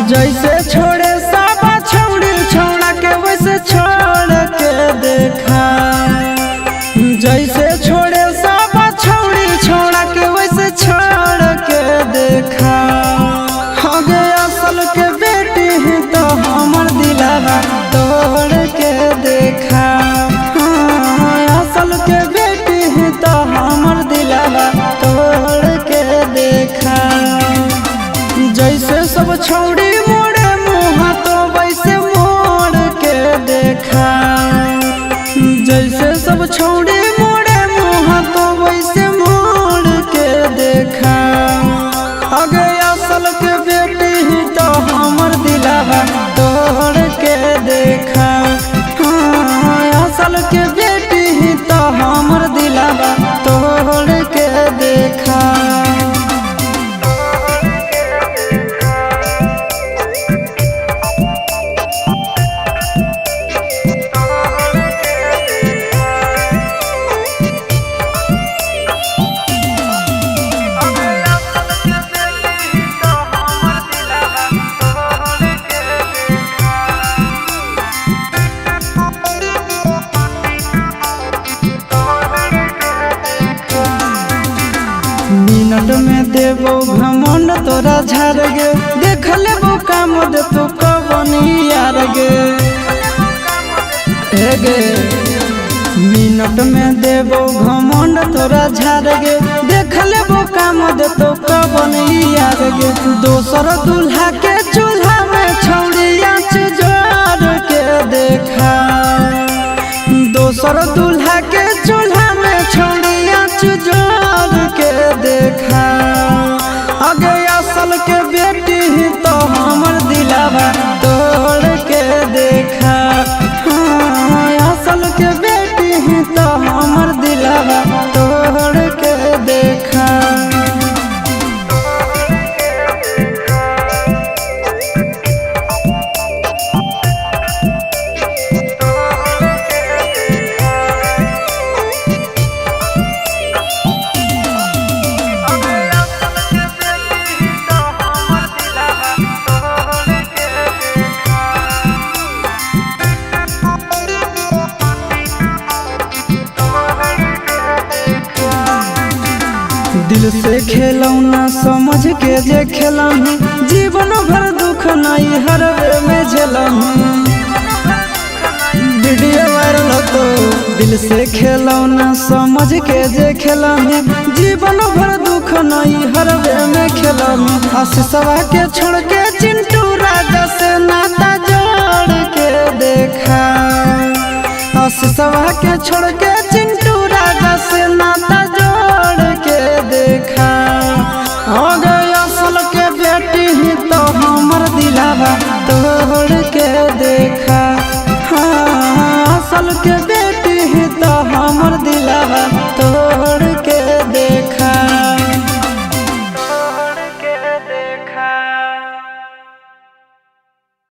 जैसे छोड़े साबा छौड़ी छौड़ा के वैसे छोड़ के देखा। जैसे छोड़े साबा छौड़ी छौड़ा के वैसे छोड़ के देखा। आगे असल के बेटी है तो हमर दिलवा तोड़ के देखा। असल के बेटी है तो हमर दिलवा तोड़ के देखा। जैसे सब छौड़ी मोड़े मुँह तो वैसे मोड़ के देखा। जैसे सब छौड़ी मोड़े मुँह तो वैसे मोड़ के देखा। आगे असल के बेटी ही तो हमर दिलवा तोड़ के देखा। असल के बेटी ही तो हमर दिलवा तोड़ के देखा। मिनट में देवो घमंड तोरा झाड़ गे। देख लेबो काम दे तू कवनी यार गे। गे मिनट में देवो घमंड तोरा झाड़ गे। देख लेबो काम दे तू कवनी यार गे। दोसर दूल्हा के चूल्हा में छौड़ी आँच जोड़ के देखा। दोसर दूल्हा के चूल्हा में छौड़ी आँच जोड़ के देखा। आगे असल के बेटी ही तो हमर दिलवा तोड़ के देखा। असल के बेटी ही तो हमर दिलवा तोड़ के देखा। दिल से खेलौना समझ के जे खेलही। जीवन भर दुख नहीं हरवे में झेलही। वीडियो वायरल हो तो दिल से खेलौना समझ के जे खेलही। जीवन भर दुख नहीं हरवे में खेलही। आशीषवा के छोड़ के चिंटू राजा से नाता जोड़ के देखा। आशीषवा के छोड़ के